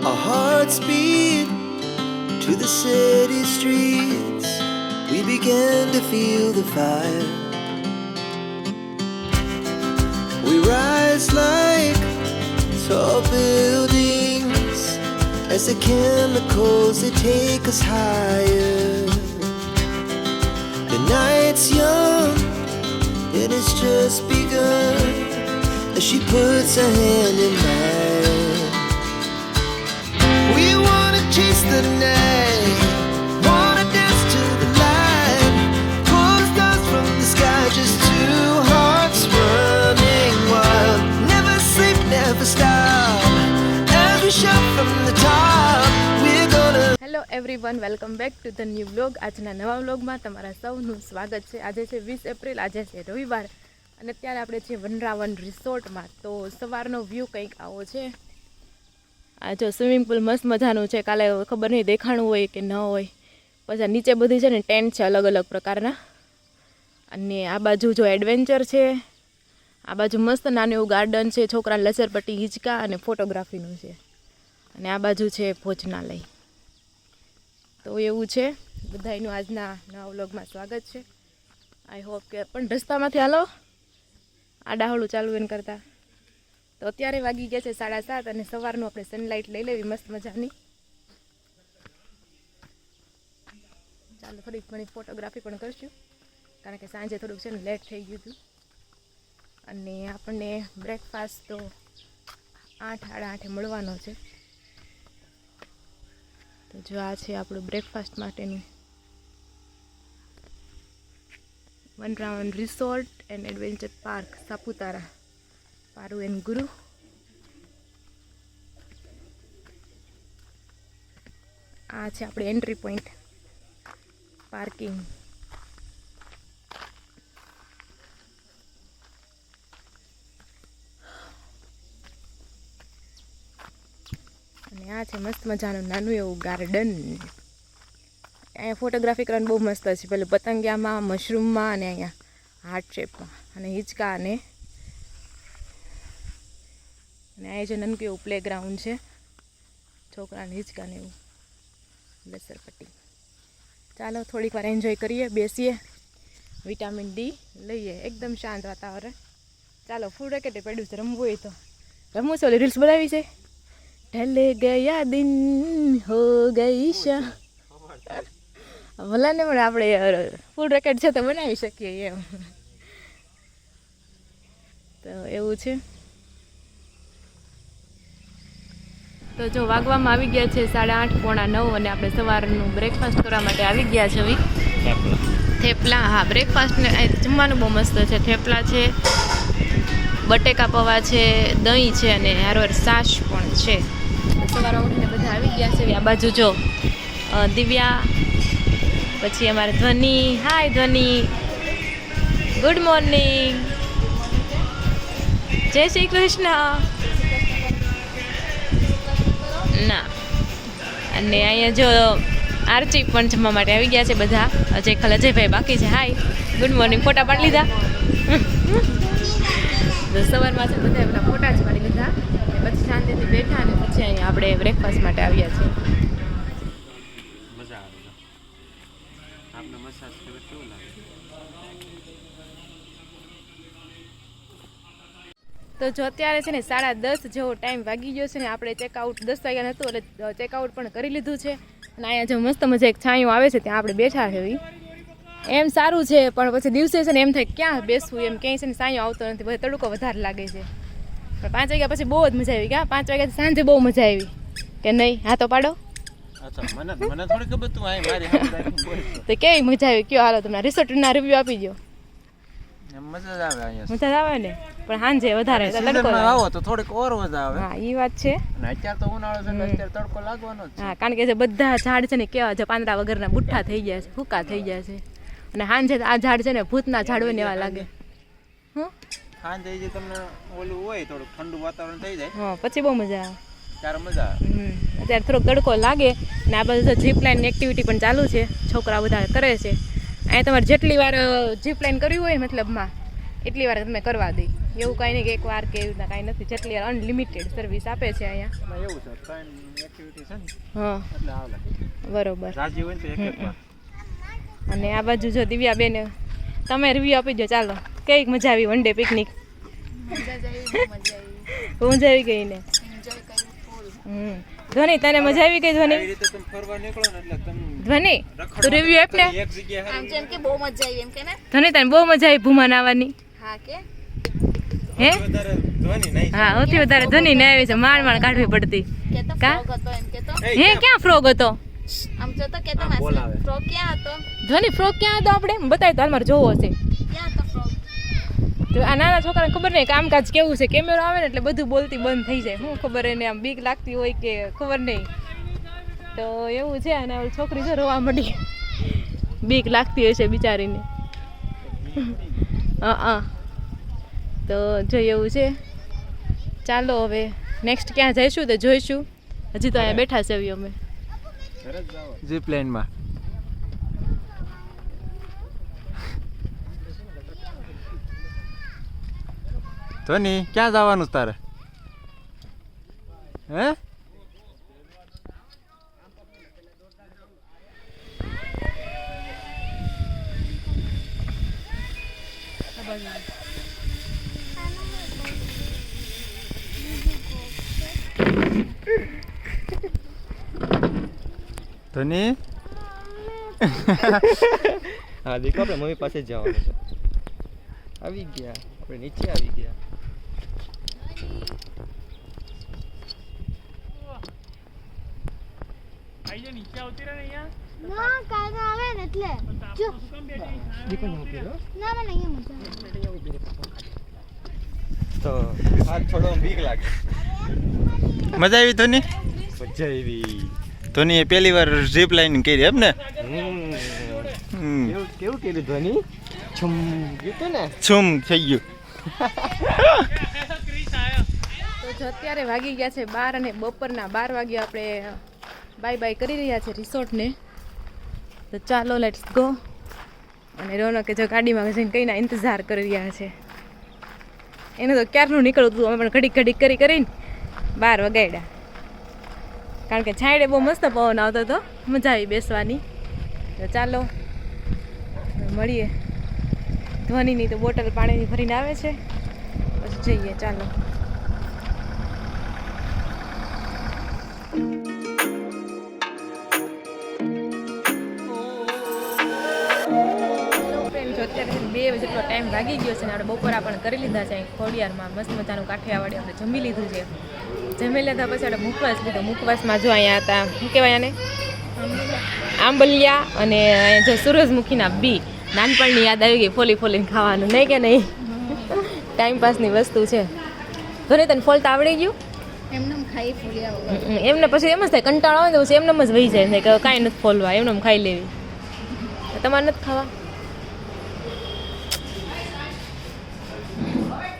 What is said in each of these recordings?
Our hearts beat to the city streets. We began to feel the fire. We rise like tall buildings as the chemicals they take us higher. The night's young and it's just begun as she puts her hand in mine. We wanna chase the night, wanna dance to the light, pull stars from the sky, just two hearts running wild. Never sleep, never stop, as we shout from the top. We're gonna. Hello everyone, welcome back to the new blog. આજના નવા બ્લોગમાં તમારા સૌનું સ્વાગત છે. આજે છે 20 April, આજે છે રવિવાર અને અત્યારે આપણે છીએ વનરાવન રિસોર્ટમાં. તો સવારનો વ્યૂ કંઈક આવો છે. આ જો સ્વિમિંગ પુલ મસ્ત મજાનું છે. કાલે ખબર નહીં દેખાણું હોય કે ન હોય. પછી નીચે બધી છે ને ટેન્ટ છે અલગ અલગ પ્રકારના. અને આ બાજુ જો એડવેન્ચર છે, આ બાજુ મસ્ત નાનું એવું ગાર્ડન છે, છોકરાને લસરપટ્ટી, હિંચકા અને ફોટોગ્રાફીનું છે. અને આ બાજુ છે ભોજનાલય. તો એવું છે. બધાનું આજના નવા વ્લોગમાં સ્વાગત છે. આઈ હોપ કે પણ રસ્તામાંથી હાલો આ ડાહોળું ચાલુ એને કરતાં. તો અત્યારે વાગી ગયા છે 7:30 અને સવારનું આપણે સનલાઇટ લઈ લેવી મસ્ત મજાની. ચાલો થોડીક ઘણી ફોટોગ્રાફી પણ કરશું કારણ કે સાંજે થોડુંક છે ને લેટ થઈ ગયું હતું. અને આપણને બ્રેકફાસ્ટ તો 8-8:30 મળવાનો છે. તો જો આ છે આપણું બ્રેકફાસ્ટ માટેનું Vanravan resort and adventure park Saputara, Paru and Guru. આ છે આપણે એન્ટ્રી પોઈન્ટ, પાર્કિંગ. અને આ છે મસ્ત મજાનું નાનું એવું ગાર્ડન. અહીંયા ફોટોગ્રાફી કરવાનું બહુ મસ્ત છે. પેલું પતંગિયામાં, મશરૂમમાં અને અહીંયા હાર્ટ શેપમાં અને હિંચકા અને અહીંયા જે નાનું એવું પ્લે ગ્રાઉન્ડ છે, છોકરાને હિંચકાને એવું, લસરપટ્ટી. ચાલો થોડીક વાર એન્જોય કરીએ, બેસીએ, વિટામિન ડી લઈએ. એકદમ શાંત વાતાવરણ. ચાલો ફૂલ રેકેટે પડ્યું છે, રમવું હોય તો રમવું છે. ઓલી રીલ્સ બનાવી છે, ઢલે ગયા દિન હો ગઈ શા. ભલે ને પણ આપણે ફૂલ રેકેટ છે તો બનાવી શકીએ એમ. તો એવું છે. તો જો વાગવામાં આવી ગયા છે 8:30-9 અને આપણે સવારનું બ્રેકફાસ્ટ કરવા માટે આવી ગયા છે. હવે થેપલા, હા બ્રેકફાસ્ટને જમવાનું બહુ મસ્ત છે. થેપલા છે, બટેકા પૌવા છે, દહીં છે અને હારવાર છાશ પણ છે. સવારે ઉઠીને બધા આવી ગયા છે. આ બાજુ જો દિવ્યા, પછી અમારે ધ્વનિ. હાય ધ્વનિ, ગુડ મોર્નિંગ, જય શ્રી કૃષ્ણ. ના અને અહીંયા જો આરચી પણ જમવા માટે આવી ગયા છે બધા. અજયભાઈ બાકી છે. હાય, ગુડ મોર્નિંગ. ફોટા પાડી લીધા. તો સવારમાં છે બધા પેલા ફોટા જ પાડી લીધા. પછી શાંતિથી બેઠા અને પછી અહીંયા આપણે બ્રેકફાસ્ટ માટે આવ્યા છીએ. મજા આવે. આપણે મસાજ કરે કેવું લાગે? તો જો અત્યારે છે ને 10:30 જેવો ટાઈમ વાગી ગયો છે ને આપણે ચેકઆઉટ 10 વાગ્યાનું હતું એટલે ચેકઆઉટ પણ કરી લીધું છે. અને અહીંયા જો મસ્ત મજા એક છાંયો આવે છે ત્યાં આપણે બેઠા છે. એમ સારું છે પણ પછી દિવસે છે ને એમ થાય ક્યાં બેસવું, એમ ક્યાંય છે ને છાંયો આવતો નથી, બધે તડકો વધારે લાગે છે. પણ 5 વાગ્યા પછી બહુ જ મજા આવી. ક્યાં 5 વાગ્યા સાંજે બહુ મજા આવી કે નહીં? હા તો પાડો. અચ્છા, મને થોડી ખબર તું આય મારી હાથ બોલ. તો કેવી મજા આવી કયો? હાલો તમને રિસોર્ટના રિવ્યુ આપી દો. મજા જ આવે અહીંયા. મજા આવે ને પણ સાંજે વધારે તડકો આવો તો થોડીક ઓર મજા આવે. હા એ વાત છે. અને અત્યારે તો ઉનાળો છે, અત્યારે તડકો લાગવાનો જ છે. હા કારણ કે જે બધા ઝાડ છે ને કેવા છે, પાંદડા વગરના બુઠ્ઠા થઈ ગયા છે, ફૂકા થઈ ગયા છે. અને સાંજે આ ઝાડ છે ને ભૂતના ઝાડ હોય ને એવા લાગે. સાંજે જે તમને ઓલું હોય થોડું ઠંડુ વાતાવરણ થઈ જાય, હા પછી બહુ મજા આવે. ત્યારે મજા આવે. અત્યારે થોડોક તડકો લાગે ને આ બાજુ જીપ લાઈન એક્ટિવિટી પણ ચાલુ છે, છોકરા બધા કરે છે. અહીંયા તમારે જેટલી વાર જીપ લાઈન કરવી હોય મતલબમાં એટલી વાર તમે કરવા દઈ એવું કાંઈ નહીં કે એક વાર કે એવું કાંઈ નથી, જેટલી અનલિમિટેડ સર્વિસ આપે છે અહીંયા. એમાં એવું છે 3 એક્ટિવિટી છે ને હા એટલે આવે બરોબર. રાજી હોય ને તો એક વાર. અને આ બાજુ જો દિવ્યાબેન તમે રિવ્યુ આપી દો ચાલો, કેવી મજા આવી વન ડે પિકનિક? મજા આવી ગઈ ને. ધ્વનિ તને મજા આવી ગઈ? ધ્વનિ આવી રીતે તમે ફરવા નીકળો ને એટલે તમે ધ્વનિ તું રિવ્યુ આપ ને. એક જગ્યાએ આમ જેમ કે બહુ મજા આવી એમ કે ને. ધ્વનિ તને બહુ મજા આવી ભૂમાન આવવાની? હા કે હે વધારે ધ્વનિ નહીં. હા સૌથી વધારે ધ્વનિ ને આવી છે, માંડ કાઢવી પડતી. કે તો કા? ફ્રોગ હતો એમ કે તો. હે ક્યાં ફ્રોગ હતો? આમ જો તો કે તો હા, બોલાવે. ફ્રોગ ક્યાં હતો? ધ્વનિ ફ્રોગ ક્યાં હતો? આપણે બતાવી તો હાલ મારે જોવો છે. ક્યાં હતો ફ્રોગ? તો આ નાના છોકરાને ખબર નહીં કામકાજ કેવું છે, કેમેરો આવે ને એટલે બધું બોલતી બંધ થઈ જાય. શું ખબર એને આમ બીક લાગતી હોય કે ખબર નહીં. તો એવું છે. અને ઓલી છોકરી છે રોવા માંડી, બીક લાગતી હશે બિચારીને. હા તો જો એવું છે. ચાલો હવે નેક્સ્ટ ક્યાં જઈશું તો જોઈશું. હજી તો અહીંયા બેઠા છે એવી અમે. જી પ્લેનમાં ધોની ક્યાં જવાનું છે તારે? હે ધોની હા દેખો આપણે મમ્મી પાસે જ જવાનું છે. આવી ગયા આપણે નીચે આવી ગયા. ના કાલ આવે ને એટલે જો દીકો ન ઉભી ના મને અહીંયા મજા તો હાથ થોડો બીક લાગે. મજા આવી ધોની? મજા આવી. ધોનીએ પહેલી વાર ઝીપ લાઈન કરી એમ ને? કેવું કેવું કર્યું ધ્વનિ? છમ ગયું ને છુમ થઈ ગયું. તો જો અત્યારે વાગી ગયા છે 12 અને બપોરના 12 વાગ્યા આપણે બાય બાય કરી રહ્યા છે રિસોર્ટને. તો ચાલો લેટ્સ ગો. અને રોનકે જો ગાડીમાં જઈને કઈના ઇંતજાર કરી રહ્યા છે. એને તો ક્યારનું નીકળવું હતું, અમે પણ ઘડીક કરીને 12 વગાડ્યા. કારણ કે છાંયડે બહુ મસ્ત પવન આવતો હતો, મજા આવી બેસવાની. તો ચાલો મળીએ. ધ્વનિની તો બોટલ પાણીની ભરીને આવે છે, પછી જઈએ. ચાલો અત્યારે 2 જેટલો ટાઈમ વાગી ગયો છે ને આપણે બપોરા પણ કરી લીધા છે. ખોડિયારમાં મસ્ત મજાનું કાઠિયાવાડી આપણે જમી લીધું છે. જમી લીધા પછી આપણે મુખવાસ લીધો. મુખવાસમાં જો અહીંયા હતા શું કહેવાય આને, આંબલિયા અને અહીંયા જો સૂરજમુખીના બી. નાનપણની યાદ આવી ગઈ, ફોલીને ખાવાનું. નહીં કે નહીં? ટાઈમપાસની વસ્તુ છે. ધોની તને ફોલતા આવડી ગયું? એમને ખાઈ ફૂલ્યા વગર. એમને પછી એમ જ થાય, કંટાળો આવે ને પછી એમને જ વહી જાય કે કાંઈ નથી ફોલવા, એમને ખાઈ લેવી. તમારે નથી ખાવા?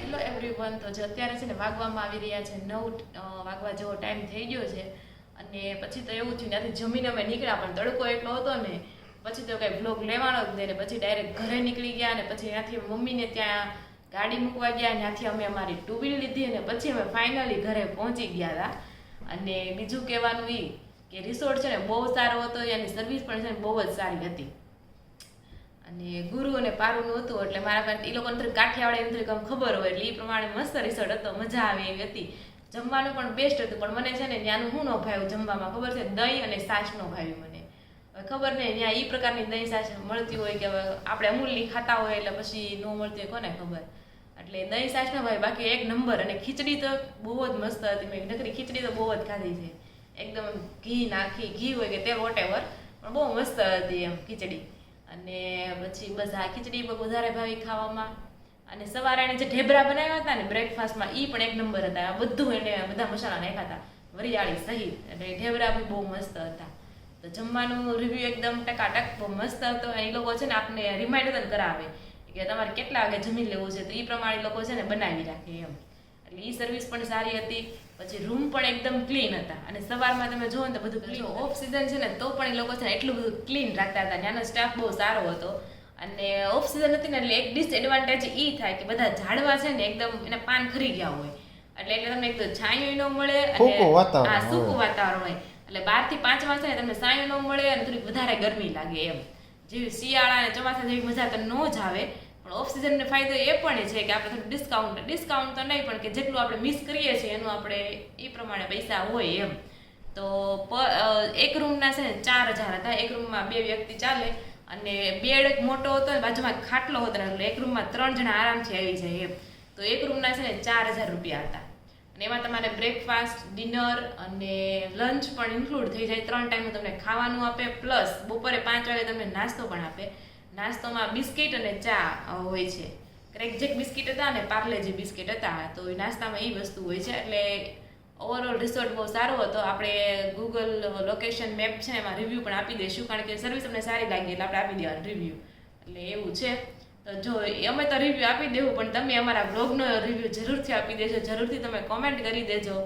Hello everyone. તો જો અત્યારે છે ને વાગવામાં આવી રહ્યા છે 9 વાગવા જેવો ટાઈમ થઈ ગયો છે. અને પછી તો એવું થયું, ત્યાંથી જમીને અમે નીકળ્યા પણ તડકો એટલો હતો ને, પછી તો કંઈ બ્લોગ લેવાનો જ નહીં. ને પછી ડાયરેક્ટ ઘરે નીકળી ગયા. અને પછી ત્યાંથી મમ્મીને ત્યાં ગાડી મૂકવા ગયા. ત્યાંથી અમે અમારી 2 વ્હીલ લીધી અને પછી અમે ફાઇનલી ઘરે પહોંચી ગયા હતા. અને બીજું કહેવાનું એ કે રિસોર્ટ છે ને બહુ સારો હતો, એની સર્વિસ પણ છે ને બહુ જ સારી હતી. અને ગુરુ અને પારુનું હતું એટલે મારા પાસે એ લોકોને થોડી કાઠિયાવાડી થોડીક આમ ખબર હોય એટલે એ પ્રમાણે મસ્ત રિસોર્ટ હતો, મજા આવે એવી હતી. જમવાનું પણ બેસ્ટ હતું. પણ મને છે ને ત્યાંનું શું ન ભાવ્યું જમવામાં ખબર છે, દહીં અને છાશ ન ભાવ્યું મને. હવે ખબર નહીં ત્યાં એ પ્રકારની દહીં છાશ મળતી હોય કે હવે આપણે અમૂલની ખાતા હોય એટલે પછી ન મળતી હોય, કોને ખબર. એટલે દહીં છાશ ન ભાઈ, બાકી એક નંબર. અને ખીચડી તો બહુ જ મસ્ત હતી. મેં નકરી ખીચડી તો બહુ જ ખાધી છે, એકદમ ઘી નાખી, ઘી હોય કે તેલ વોટેવર, પણ બહુ મસ્ત હતી એમ ખીચડી. અને પછી બસ આ ખીચડી પણ વધારે ભાવી ખાવામાં. અને સવારે એને જે ઢેબરા બનાવ્યા હતા ને બ્રેકફાસ્ટમાં, એ પણ એક નંબર હતા. આ બધું એને બધા મસાલા નાખ્યા હતા વરિયાળી સહિત, એટલે ઢેબરા બી બહુ મસ્ત હતા. તો જમવાનું રિવ્યુ એકદમ ટકાટક બહુ મસ્ત હતો. એ લોકો છે ને આપણને રિમાઇન્ડર કરાવે કે તમારે કેટલા વાગે જમી લેવું છે, તો એ પ્રમાણે લોકો છે ને બનાવી રાખે એમ. એટલે એ સર્વિસ પણ સારી હતી. પછી રૂમ પણ એકદમ ક્લીન હતા. અને સવારમાં તમે જુઓ ને તો બધું ક્લીન. ઓફ સિઝન છે ને તો પણ એ લોકો છે ને એટલું બધું ક્લીન રાખતા હતા. ત્યાંનો સ્ટાફ બહુ સારો હતો. અને ઓફ સિઝન હતી ને એટલે એક ડિસએડવાન્ટેજ એ થાય કે બધા ઝાડવા છે ને એકદમ એના પાન ખરી ગયા હોય એટલે તમને એક તો છાંયો ન મળે અને સૂકું વાતાવરણ હા સૂકું વાતાવરણ હોય એટલે 12 થી 5 માસ છે ને તમને છાંયો ન મળે અને થોડી વધારે ગરમી લાગે એમ જેવી શિયાળા અને ચોમાસા જેવી મજા તો ન જ આવે પણ ઓફ સિઝનનો ફાયદો એ પણ છે કે આપણે થોડું ડિસ્કાઉન્ટ તો નહીં પણ કે જેટલું આપણે મિસ કરીએ છીએ એનું આપણે એ પ્રમાણે પૈસા હોય એમ તો એક રૂમના છે ને 4000 હતા એક રૂમમાં 2 વ્યક્તિ ચાલે અને બેડ એક મોટો હતો ને બાજુમાં ખાટલો હતો એટલે એક રૂમમાં 3 જણા આરામથી આવી જાય એમ તો એક રૂમના છે ને 4000 રૂપિયા હતા અને એમાં તમારે બ્રેકફાસ્ટ ડિનર અને લંચ પણ ઇન્ક્લુડ થઈ જાય 3 ટાઈમનું તમને ખાવાનું આપે પ્લસ બપોરે 5 વાગે તમને નાસ્તો પણ આપે નાસ્તોમાં બિસ્કિટ અને ચા હોય છે ક્રેકજેક બિસ્કિટ હતા ને પાર્લેજી બિસ્કિટ હતા તો એ નાસ્તામાં એ વસ્તુ હોય છે એટલે ઓવરઓલ રિસોર્ટ બહુ સારો હતો આપણે ગૂગલ લોકેશન મેપ છે એમાં રિવ્યૂ પણ આપી દઈશું કારણ કે સર્વિસ અમને સારી લાગી એટલે આપણે આપી દેવાનું રિવ્યૂ એટલે એવું છે તો જો અમે તો રિવ્યૂ આપી દેવું પણ તમે અમારા બ્લોગનો રિવ્યૂ જરૂરથી આપી દેજો જરૂરથી તમે કોમેન્ટ કરી દેજો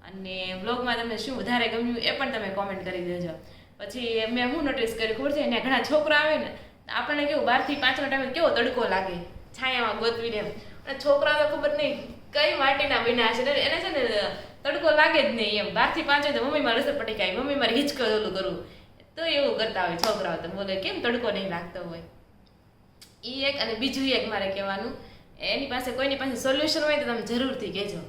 અને બ્લોગમાં તમને શું વધારે ગમ્યું એ પણ તમે કોમેન્ટ કરી દેજો પછી મેં હું નોટિસ કર્યું ખબર છે એને ઘણા છોકરા આવે ને આપણને કેવું 12 થી 5 નો ટાઈમ કેવો તડકો લાગે છાયામાં ગોતવીને એમ અને છોકરા તો ખબર નહીં કઈ માટીના બન્યા છે એને છે ને તડકો લાગે જ નહીં એમ 12 થી 5 તો મમ્મી મારે રસોઈ પટી ખાય મમ્મી મારે હિચકો ઓલું કરું તો એવું કરતા હોય છોકરાઓ તો બોલે કેમ તડકો નહીં લાગતો હોય એ એક અને બીજું એક મારે કહેવાનું એની પાસે કોઈની પાસે સોલ્યુશન હોય તો તમે જરૂરથી કહેજો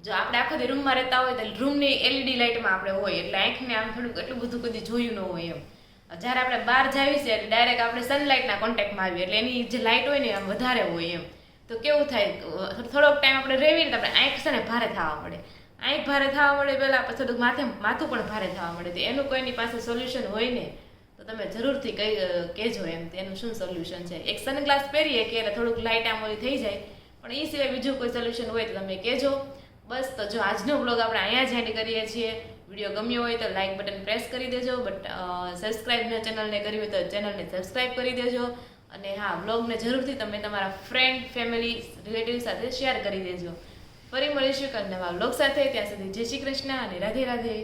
જો આપણે આખો દી રૂમમાં રહેતા હોય તો રૂમની LED લાઇટમાં આપણે હોય એટલે આંખને આમ થોડુંક એટલું બધું કદી જોયું ન હોય એમ જ્યારે આપણે બહાર જાવી છે એટલે ડાયરેક્ટ આપણે સનલાઇટના કોન્ટેક્ટમાં આવીએ એટલે એની જે લાઇટ હોય ને આમ વધારે હોય એમ તો કેવું થાય થોડોક ટાઈમ આપણે રહેવીને તો આપણે આંખ છે ને ભારે થવા મળે આંખ ભારે થવા મળે પહેલાં પછી થોડુંક માથું પણ ભારે થવા મળે તો એનું કોઈની પાસે સોલ્યુશન હોય ને તો તમે જરૂરથી કહેજો એમ એનું શું સોલ્યુશન છે એક સનગ્લાસ પહેરીએ કે એટલે થોડુંક લાઇટ આમ ઓલી થઈ જાય પણ એ સિવાય બીજું કોઈ સોલ્યુશન હોય તો તમે કહેજો બસ તો જો આજનો બ્લોગ આપણે અહીંયા જ એન્ડ કરીએ છીએ વિડીયો ગમ્યો હોય તો લાઇક બટન પ્રેસ કરી દેજો સબસ્ક્રાઇબ ચેનલને કરી હોય તો ચેનલને સબસ્ક્રાઇબ કરી દેજો અને હા બ્લોગને જરૂરથી તમે તમારા ફ્રેન્ડ ફેમિલી રિલેટિવ સાથે શેર કરી દેજો ફરી મળીશું કાલ નવા બ્લોગ સાથે ત્યાં સુધી જય શ્રી કૃષ્ણ અને રાધે રાધે